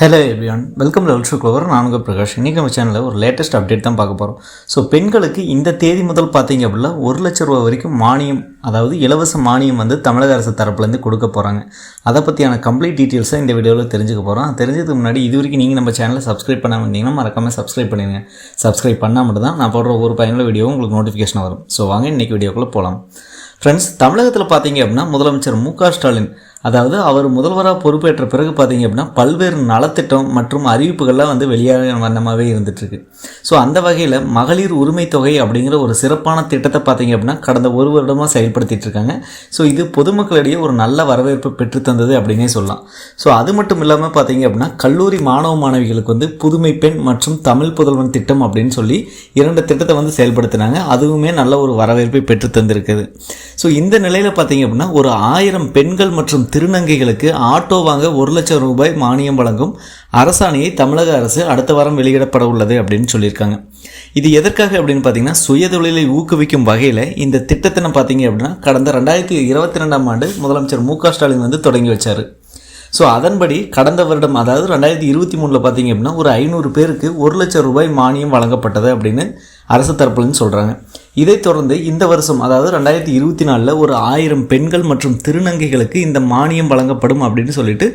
Hello everyone, welcome to level clover. நான் உங்கள் பிரகாஷ். இன்றைக்கி நம்ம சேனலில் ஒரு லேட்டஸ்ட் அப்டேட் தான் பார்க்க போகிறோம். ஸோ பெண்களுக்கு இந்த தேதி முதல் பார்த்தீங்க அப்படின்னா 1 லட்ச ரூபா வரைக்கும் மானியம், அதாவது இலவச மானியம் வந்து தமிழக அரசு தரப்புலேருந்து கொடுக்க போகிறாங்க. அதை பற்றியான கம்ப்ளீட் டீட்டெயில்ஸை இந்த வீடியோவில் தெரிஞ்சுக்க போகிறோம். தெரிஞ்சதுக்கு முன்னாடி இது வரைக்கும் நீங்கள் நம்ம சேனலை சப்ஸ்கிரைப் பண்ணாமல் இருந்தீங்கன்னா மறக்காமல் சப்ஸ்கிரைப் பண்ணிடுங்க. சப்ஸ்கிரைப் பண்ணால் மட்டும் தான் நான் போடுற ஒவ்வொரு பயனுள்ள வீடியோவும் உங்களுக்கு நோட்டிஃபிகேஷன் வரும். ஸோ வாங்க இன்றைக்கி வீடியோக்குள்ளே போகலாம். ஃப்ரெண்ட்ஸ், தமிழகத்தில் பார்த்தீங்க அப்படின்னா முதலமைச்சர் மு.க. ஸ்டாலின், அதாவது அவர் முதல்வராக பொறுப்பேற்ற பிறகு பார்த்தீங்க அப்படின்னா பல்வேறு நலத்திட்டம் மற்றும் அறிவிப்புகள்லாம் வந்து வெளியாக வண்ணமாகவே இருந்துகிட்ருக்கு. ஸோ அந்த வகையில் மகளிர் உரிமை தொகை அப்படிங்கிற ஒரு சிறப்பான திட்டத்தை பார்த்தீங்க அப்படின்னா கடந்த ஒரு வருடமாக செயல்படுத்திட்டு இருக்காங்க. ஸோ இது பொதுமக்களிடையே ஒரு நல்ல வரவேற்பு பெற்றுத்தந்தது அப்படின்னே சொல்லலாம். ஸோ அது மட்டும் இல்லாமல் பார்த்தீங்க அப்படின்னா கல்லூரி மாணவ மாணவிகளுக்கு வந்து புதுமை பெண் மற்றும் தமிழ் புதல்வன் திட்டம் அப்படின்னு சொல்லி 2 திட்டத்தை வந்து செயல்படுத்தினாங்க. அதுவுமே நல்ல ஒரு வரவேற்பை பெற்றுத்தந்திருக்குது. ஸோ இந்த நிலையில் பார்த்தீங்க அப்படின்னா ஒரு 1000 பெண்கள் மற்றும் திருநங்கைகளுக்கு ஆட்டோ வாங்க 1 லட்சம் ரூபாய் மானியம் வழங்கும் அரசாணையை தமிழக அரசு அடுத்த வாரம் வெளியிடப்பட உள்ளது அப்படின்னு சொல்லியிருக்காங்க. இது எதற்காக அப்படின்னு பார்த்தீங்கன்னா சுயதொழிலை ஊக்குவிக்கும் வகையில் இந்த திட்டத்தினை பார்த்தீங்க அப்படின்னா கடந்த 2022ஆம் ஆண்டு முதலமைச்சர் மு.க. ஸ்டாலின் வந்து தொடங்கி வச்சார். ஸோ அதன்படி கடந்த வருடம், அதாவது 2023 பார்த்தீங்க அப்படின்னா ஒரு 500 பேருக்கு 1 லட்சம் ரூபாய் மானியம் வழங்கப்பட்டது அப்படின்னு அரசு தரப்புலன்னு சொல்கிறாங்க. இதைத் தொடர்ந்து இந்த வருஷம், அதாவது 2024 ஒரு 1000 பெண்கள் மற்றும் திருநங்கைகளுக்கு இந்த மானியம் வழங்கப்படும் அப்படின்னு சொல்லிட்டு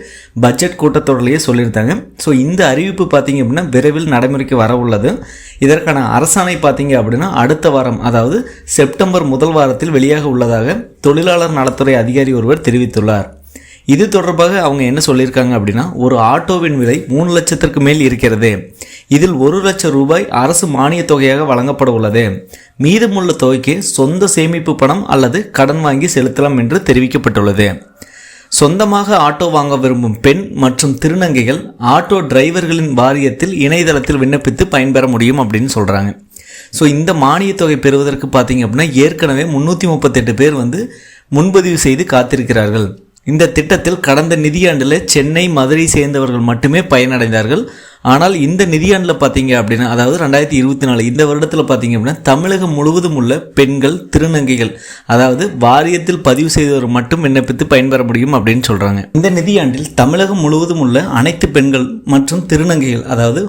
பட்ஜெட் கூட்டத்தொடரிலேயே சொல்லியிருந்தாங்க. ஸோ இந்த அறிவிப்பு பார்த்தீங்க அப்படின்னா விரைவில் நடைமுறைக்கு வர உள்ளது. இதற்கான அரசாணை பார்த்தீங்க அப்படின்னா அடுத்த வாரம், அதாவது செப்டம்பர் முதல் வாரத்தில் வெளியாக உள்ளதாக தொழிலாளர் நலத்துறை அதிகாரி ஒருவர் தெரிவித்துள்ளார். இது தொடர்பாக அவங்க என்ன சொல்லியிருக்காங்க அப்படின்னா, ஒரு ஆட்டோவின் விலை 3 லட்சத்திற்கு மேல் இருக்கிறது. இதில் 1 லட்சம் ரூபாய் அரசு மானிய தொகையாக வழங்கப்பட உள்ளது. மீதமுள்ள தொகைக்கு சொந்த சேமிப்பு பணம் அல்லது கடன் வாங்கி செலுத்தலாம் என்று தெரிவிக்கப்பட்டுள்ளது. சொந்தமாக ஆட்டோ வாங்க விரும்பும் பெண் மற்றும் திருநங்கைகள் ஆட்டோ டிரைவர்களின் வாரியத்தில் இணையதளத்தில் விண்ணப்பித்து பயன்பெற முடியும் அப்படின்னு சொல்கிறாங்க. ஸோ இந்த மானிய தொகை பெறுவதற்கு பார்த்தீங்க அப்படின்னா ஏற்கனவே 338 பேர் வந்து முன்பதிவு செய்து காத்திருக்கிறார்கள். இந்த திட்டத்தில் கடந்த நிதியாண்டில் சென்னை, மதுரை சேர்ந்தவர்கள் மட்டுமே பயனடைந்தார்கள். ஆனால் இந்த நிதியாண்டில் பார்த்தீங்க அப்படின்னா, அதாவது 2024 இந்த வருடத்தில் பார்த்தீங்க அப்படின்னா தமிழகம் முழுவதும் உள்ள பெண்கள், திருநங்கைகள், அதாவது வாரியத்தில் பதிவு செய்தவர் மட்டும் விண்ணப்பித்து பயன்பெற முடியும் அப்படின்னு சொல்கிறாங்க. இந்த நிதியாண்டில் தமிழகம் முழுவதும் உள்ள அனைத்து பெண்கள் மற்றும் திருநங்கைகள், அதாவது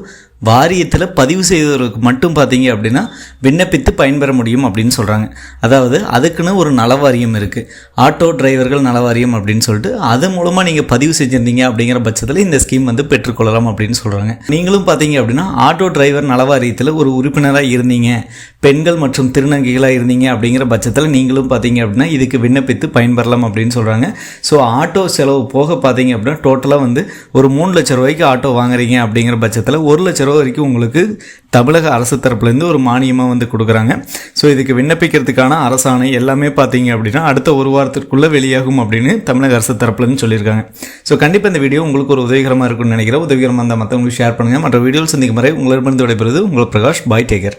வாரியத்தில் பதிவு செய்தவர்களுக்கு மட்டும் பார்த்தீங்க அப்படின்னா விண்ணப்பித்து பயன்பெற முடியும் அப்படின்னு சொல்கிறாங்க. அதாவது அதுக்குன்னு ஒரு நலவாரியம் இருக்குது, ஆட்டோ டிரைவர்கள் நலவாரியம் அப்படின்னு சொல்லிட்டு, அது மூலமாக நீங்கள் பதிவு செஞ்சுருந்தீங்க அப்படிங்கிற பட்சத்தில் இந்த ஸ்கீம் வந்து பெற்றுக்கொள்ளலாம் அப்படின்னு சொல்கிறாங்க. நீங்களும் பார்த்தீங்க அப்படின்னா ஆட்டோ டிரைவர் நலவாரியத்தில் ஒரு உறுப்பினராக இருந்தீங்க, பெண்கள் மற்றும் திருநங்கைகளாக இருந்தீங்க அப்படிங்கிற பட்சத்தில் நீங்களும் பார்த்தீங்க அப்படின்னா இதுக்கு விண்ணப்பித்து பயன்பெறலாம் அப்படின்னு சொல்கிறாங்க. ஸோ ஆட்டோ செலவு போக பார்த்தீங்க அப்படின்னா டோட்டலாக வந்து ஒரு 3 லட்சம் ரூபாய்க்கு ஆட்டோ வாங்குறீங்க அப்படிங்கிற பட்சத்தில் 1 லட்ச ரூபா வரைக்கும் உங்களுக்கு தமிழக அரசு தரப்புலேருந்து ஒரு மானியமாக வந்து கொடுக்குறாங்க. ஸோ இதுக்கு விண்ணப்பிக்கிறதுக்கான அரசாணை எல்லாமே பார்த்தீங்க அப்படின்னா அடுத்த ஒரு வாரத்திற்குள்ளே வெளியாகும் அப்படின்னு தமிழக அரசு தரப்புலேருந்து சொல்லியிருக்காங்க. ஸோ கண்டிப்பாக இந்த வீடியோ உங்களுக்கு ஒரு உதவிகரமாக இருக்கும்னு நினைக்கிறேன். உதவிகரமாக இருந்தால் மற்றவங்களுக்கு ஷேர் பண்ணுங்கள். மற்ற வீடியோவில் சந்திக்கும் வரை உங்களிடமிருந்து விடைபெறுவது உங்கள் பிரகாஷ். பாய், டேக் கேர்.